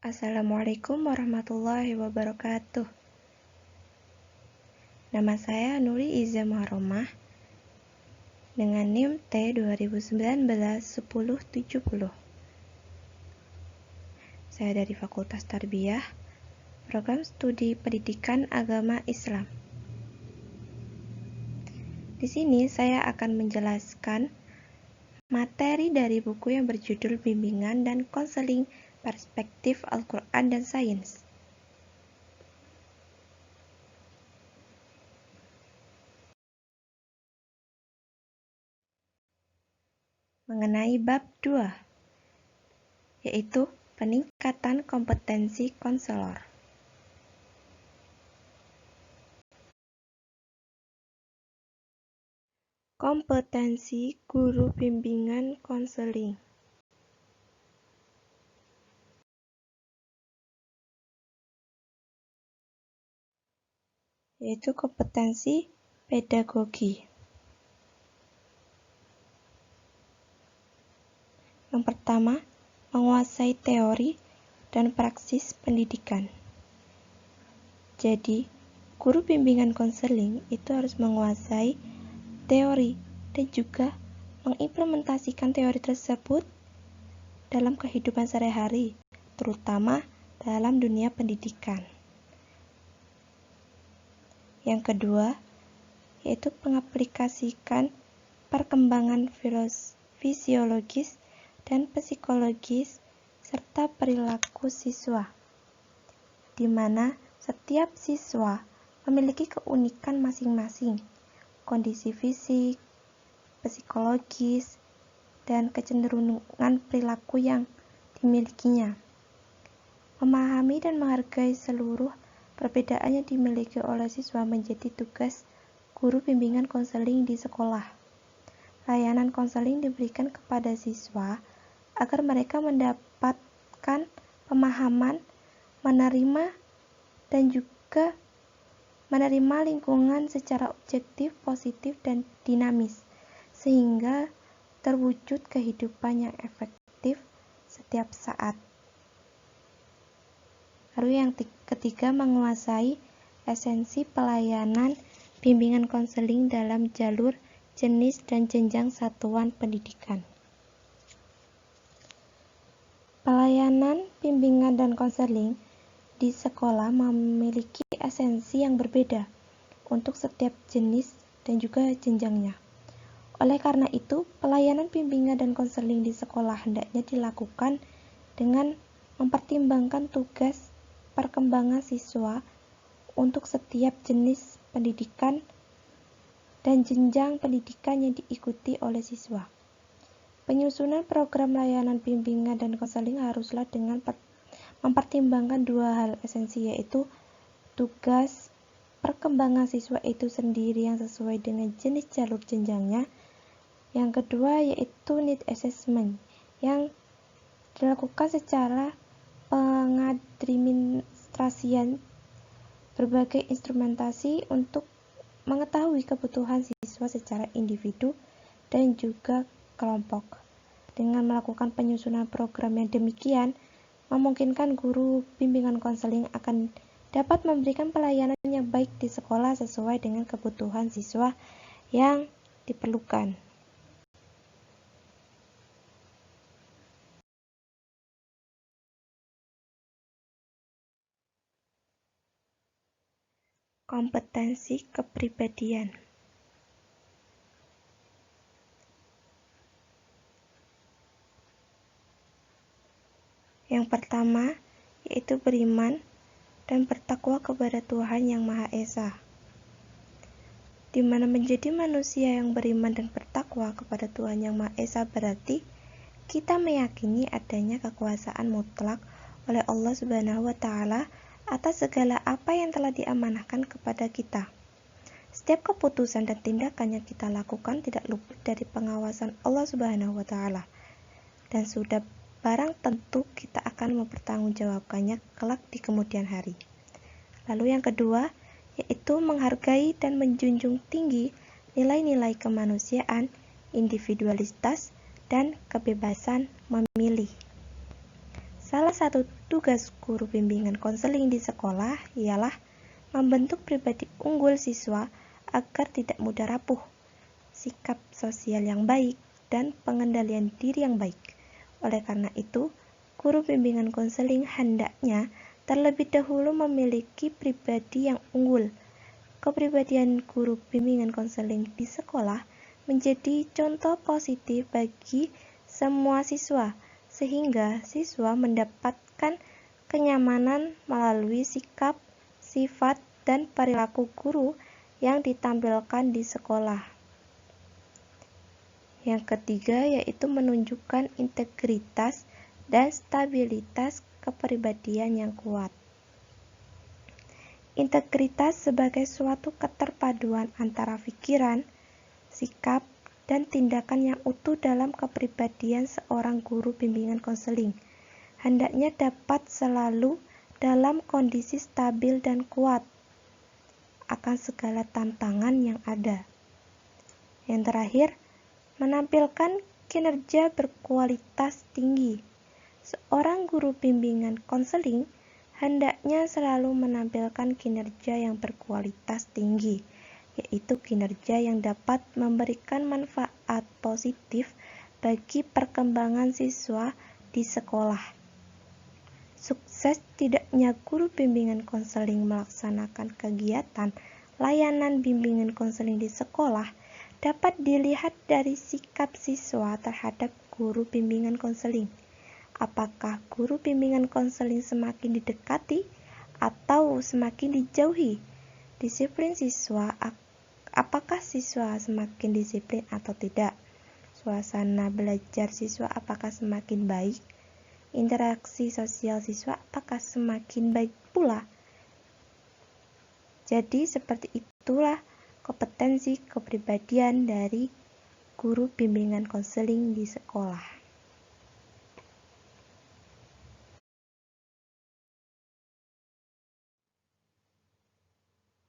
Assalamualaikum warahmatullahi wabarakatuh. Nama saya Nuri Iza Muharromah dengan NIM T2019-1070. Saya dari Fakultas Tarbiyah, Program Studi Pendidikan Agama Islam. Di sini saya akan menjelaskan materi dari buku yang berjudul Bimbingan dan Konseling Perspektif Al-Quran dan Sains. Mengenai bab 2, yaitu peningkatan kompetensi konselor. Kompetensi guru bimbingan konseling. Yaitu kompetensi pedagogi. Yang pertama, menguasai teori dan praksis pendidikan. Jadi, guru bimbingan konseling itu harus menguasai teori dan juga mengimplementasikan teori tersebut dalam kehidupan sehari-hari, terutama dalam dunia pendidikan. Yang kedua, yaitu mengaplikasikan perkembangan fisiologis dan psikologis serta perilaku siswa, di mana setiap siswa memiliki keunikan masing-masing, kondisi fisik, psikologis, dan kecenderungan perilaku yang dimilikinya. Memahami dan menghargai seluruh perbedaan yang dimiliki oleh siswa menjadi tugas guru bimbingan konseling di sekolah. Layanan konseling diberikan kepada siswa agar mereka mendapatkan pemahaman, menerima, dan juga menerima lingkungan secara objektif, positif, dan dinamis, sehingga terwujud kehidupan yang efektif setiap saat. Lalu yang ketiga, menguasai esensi pelayanan bimbingan konseling dalam jalur, jenis, dan jenjang satuan pendidikan. Pelayanan bimbingan dan konseling di sekolah memiliki esensi yang berbeda untuk setiap jenis dan juga jenjangnya. Oleh karena itu, pelayanan bimbingan dan konseling di sekolah hendaknya dilakukan dengan mempertimbangkan tugas perkembangan siswa untuk setiap jenis pendidikan dan jenjang pendidikan yang diikuti oleh siswa. Penyusunan program layanan bimbingan dan konseling haruslah dengan mempertimbangkan dua hal esensi, yaitu tugas perkembangan siswa itu sendiri yang sesuai dengan jenis jalur jenjangnya. Yang kedua yaitu need assessment yang dilakukan secara pengadministrasian berbagai instrumentasi untuk mengetahui kebutuhan siswa secara individu dan juga kelompok. Dengan melakukan penyusunan program yang demikian, memungkinkan guru bimbingan konseling akan dapat memberikan pelayanan yang baik di sekolah sesuai dengan kebutuhan siswa yang diperlukan. Kompetensi kepribadian. Yang pertama, yaitu beriman dan bertakwa kepada Tuhan Yang Maha Esa. Di mana menjadi manusia yang beriman dan bertakwa kepada Tuhan Yang Maha Esa berarti kita meyakini adanya kekuasaan mutlak oleh Allah Subhanahu wa Ta'ala atas segala apa yang telah diamanahkan kepada kita. Setiap keputusan dan tindakan yang kita lakukan tidak luput dari pengawasan Allah Subhanahu wa Ta'ala, dan sudah barang tentu kita akan mempertanggungjawabkannya kelak di kemudian hari. Lalu yang kedua, yaitu menghargai dan menjunjung tinggi nilai-nilai kemanusiaan, individualitas, dan kebebasan memilih. Salah satu tugas guru bimbingan konseling di sekolah ialah membentuk pribadi unggul siswa agar tidak mudah rapuh, sikap sosial yang baik, dan pengendalian diri yang baik. Oleh karena itu, guru bimbingan konseling hendaknya terlebih dahulu memiliki pribadi yang unggul. Kepribadian guru bimbingan konseling di sekolah menjadi contoh positif bagi semua siswa, sehingga siswa mendapatkan kenyamanan melalui sikap, sifat, dan perilaku guru yang ditampilkan di sekolah. Yang ketiga yaitu menunjukkan integritas dan stabilitas kepribadian yang kuat. Integritas sebagai suatu keterpaduan antara pikiran, sikap, dan tindakan yang utuh dalam kepribadian seorang guru bimbingan konseling hendaknya dapat selalu dalam kondisi stabil dan kuat akan segala tantangan yang ada. Yang terakhir, menampilkan kinerja berkualitas tinggi. Seorang guru bimbingan konseling hendaknya selalu menampilkan kinerja yang berkualitas tinggi, yaitu kinerja yang dapat memberikan manfaat positif bagi perkembangan siswa di sekolah. Sukses tidaknya guru bimbingan konseling melaksanakan kegiatan layanan bimbingan konseling di sekolah dapat dilihat dari sikap siswa terhadap guru bimbingan konseling. Apakah guru bimbingan konseling semakin didekati atau semakin dijauhi? Disiplin siswa, apakah siswa semakin disiplin atau tidak? Suasana belajar siswa apakah semakin baik? Interaksi sosial siswa apakah semakin baik pula? Jadi seperti itulah kompetensi kepribadian dari guru bimbingan konseling di sekolah.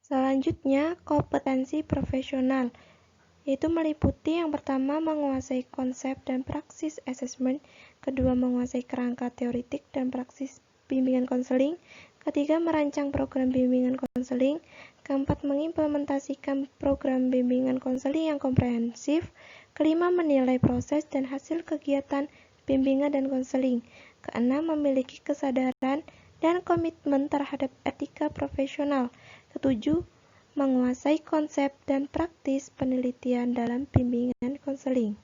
Selanjutnya, kompetensi profesional, yaitu meliputi yang pertama menguasai konsep dan praksis asesmen, kedua menguasai kerangka teoritik dan praksis bimbingan konseling, ketiga merancang program bimbingan konseling, keempat mengimplementasikan program bimbingan konseling yang komprehensif, kelima menilai proses dan hasil kegiatan bimbingan dan konseling, keenam memiliki kesadaran dan komitmen terhadap etika profesional, ketujuh menguasai konsep dan praktis penelitian dalam bimbingan konseling.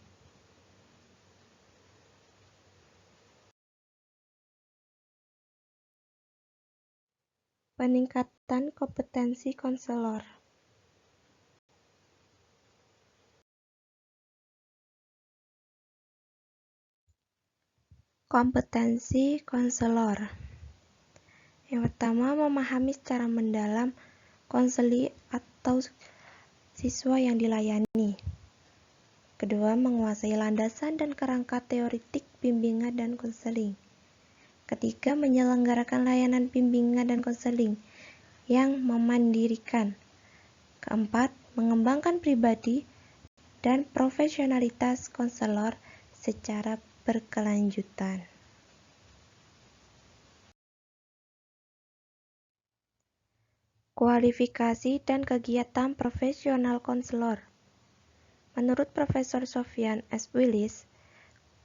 Peningkatan kompetensi konselor. Kompetensi konselor. Yang pertama, memahami secara mendalam konseli atau siswa yang dilayani. Kedua, menguasai landasan dan kerangka teoritik bimbingan dan konseling. Ketiga, menyelenggarakan layanan bimbingan dan konseling yang memandirikan. Keempat, mengembangkan pribadi dan profesionalitas konselor secara berkelanjutan. Kualifikasi dan kegiatan profesional konselor. Menurut Profesor Sofyan S. Willis,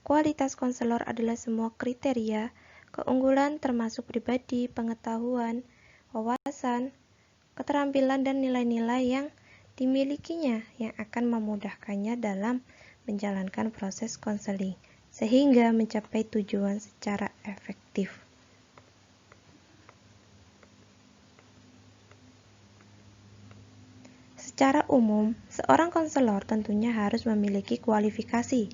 kualitas konselor adalah semua kriteria, keunggulan termasuk pribadi, pengetahuan, wawasan, keterampilan dan nilai-nilai yang dimilikinya yang akan memudahkannya dalam menjalankan proses konseling, sehingga mencapai tujuan secara efektif. Secara umum, seorang konselor tentunya harus memiliki kualifikasi,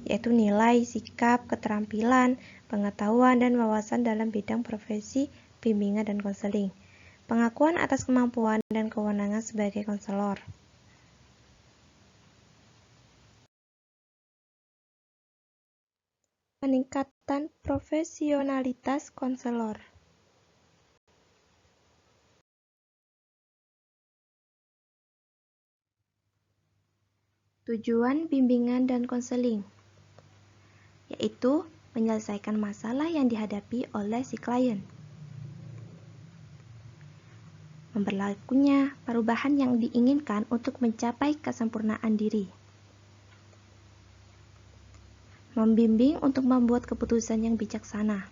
yaitu nilai, sikap, keterampilan, pengetahuan, dan wawasan dalam bidang profesi bimbingan dan konseling, pengakuan atas kemampuan dan kewenangan sebagai konselor. Peningkatan profesionalitas konselor. Tujuan bimbingan dan konseling, yaitu menyelesaikan masalah yang dihadapi oleh si klien. Memberlakunya perubahan yang diinginkan untuk mencapai kesempurnaan diri. Membimbing untuk membuat keputusan yang bijaksana.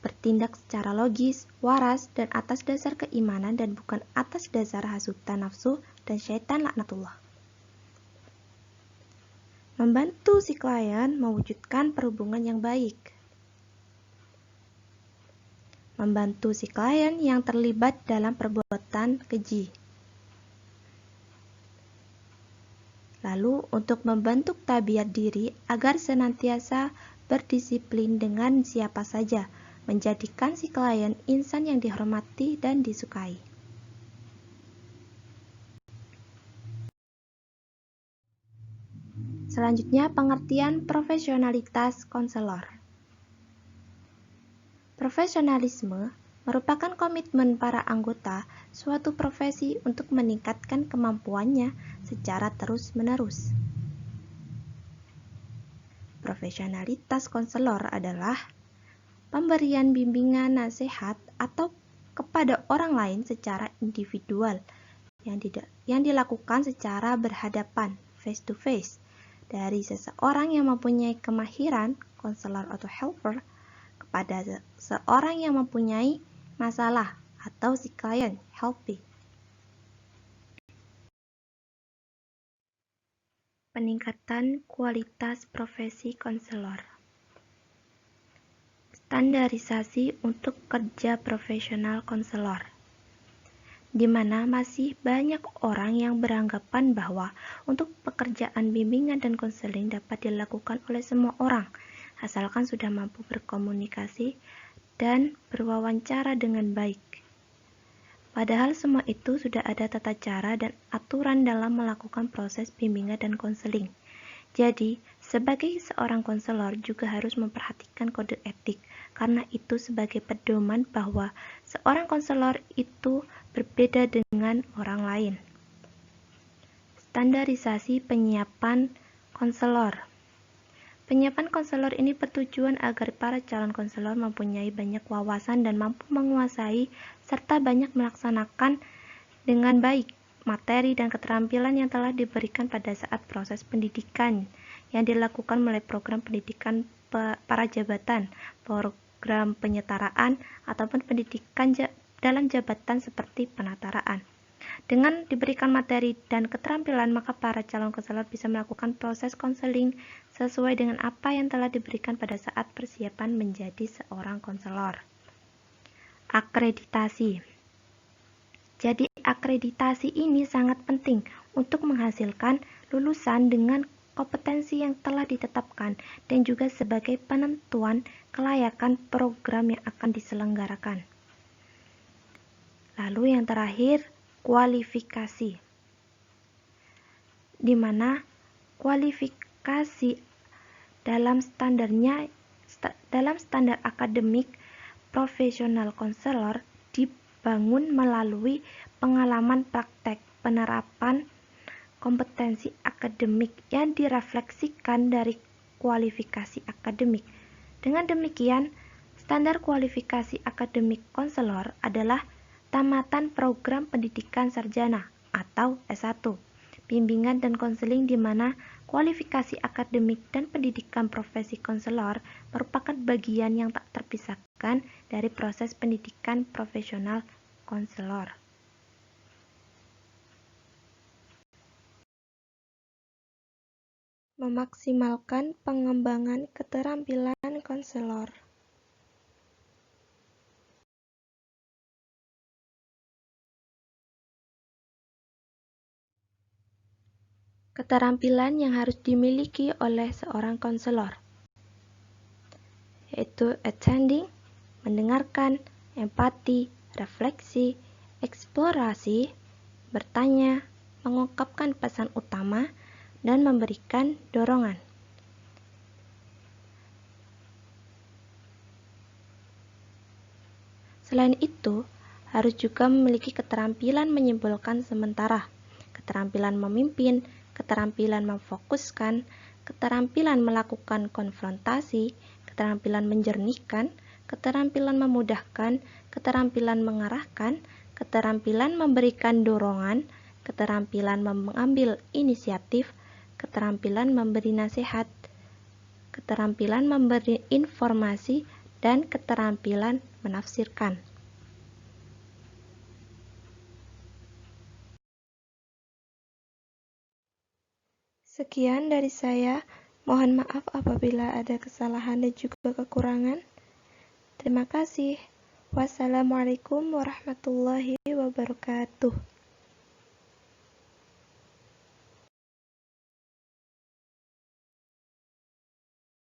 Bertindak secara logis, waras, dan atas dasar keimanan dan bukan atas dasar hasutan nafsu dan syaitan laknatullah. Membantu si klien mewujudkan perhubungan yang baik. Membantu si klien yang terlibat dalam perbuatan keji. Lalu, untuk membentuk tabiat diri agar senantiasa berdisiplin dengan siapa saja, menjadikan si klien insan yang dihormati dan disukai. Selanjutnya, pengertian profesionalitas konselor. Profesionalisme merupakan komitmen para anggota suatu profesi untuk meningkatkan kemampuannya secara terus-menerus. Profesionalitas konselor adalah pemberian bimbingan nasihat atau kepada orang lain secara individual yang dilakukan secara berhadapan face to face dari seseorang yang mempunyai kemahiran konselor atau helper kepada seorang yang mempunyai masalah atau si klien helpee. Peningkatan kualitas profesi konselor. Standarisasi untuk kerja profesional konselor, di mana masih banyak orang yang beranggapan bahwa untuk pekerjaan bimbingan dan konseling dapat dilakukan oleh semua orang, asalkan sudah mampu berkomunikasi dan berwawancara dengan baik. Padahal semua itu sudah ada tata cara dan aturan dalam melakukan proses bimbingan dan konseling. Jadi, sebagai seorang konselor juga harus memperhatikan kode etik, karena itu sebagai pedoman bahwa seorang konselor itu berbeda dengan orang lain. Standarisasi penyiapan konselor. Penyiapan konselor ini bertujuan agar para calon konselor mempunyai banyak wawasan dan mampu menguasai serta banyak melaksanakan dengan baik materi dan keterampilan yang telah diberikan pada saat proses pendidikan yang dilakukan melalui program pendidikan para jabatan, program penyetaraan, ataupun pendidikan dalam jabatan seperti penataraan. Dengan diberikan materi dan keterampilan, maka para calon konselor bisa melakukan proses konseling sesuai dengan apa yang telah diberikan pada saat persiapan menjadi seorang konselor. Akreditasi. Jadi, akreditasi ini sangat penting untuk menghasilkan lulusan dengan kompetensi yang telah ditetapkan dan juga sebagai penentuan kelayakan program yang akan diselenggarakan. Lalu yang terakhir, kualifikasi, di mana kualifikasi dalam standar akademik profesional konselor dibangun melalui pengalaman praktek penerapan kompetensi akademik yang direfleksikan dari kualifikasi akademik. Dengan demikian, standar kualifikasi akademik konselor adalah tamatan program pendidikan sarjana atau S1, bimbingan dan konseling, di mana kualifikasi akademik dan pendidikan profesi konselor merupakan bagian yang tak terpisahkan dari proses pendidikan profesional konselor. Memaksimalkan pengembangan keterampilan konselor. Keterampilan yang harus dimiliki oleh seorang konselor, yaitu attending, mendengarkan, empati, refleksi, eksplorasi, bertanya, mengungkapkan pesan utama, dan memberikan dorongan. Selain itu, harus juga memiliki keterampilan menyimpulkan sementara, keterampilan memimpin, keterampilan memfokuskan, keterampilan melakukan konfrontasi, keterampilan menjernihkan, keterampilan memudahkan, keterampilan mengarahkan, keterampilan memberikan dorongan, keterampilan mengambil inisiatif, keterampilan memberi nasihat, keterampilan memberi informasi, dan keterampilan menafsirkan. Sekian dari saya. Mohon maaf apabila ada kesalahan dan juga kekurangan. Terima kasih. Wassalamualaikum warahmatullahi wabarakatuh.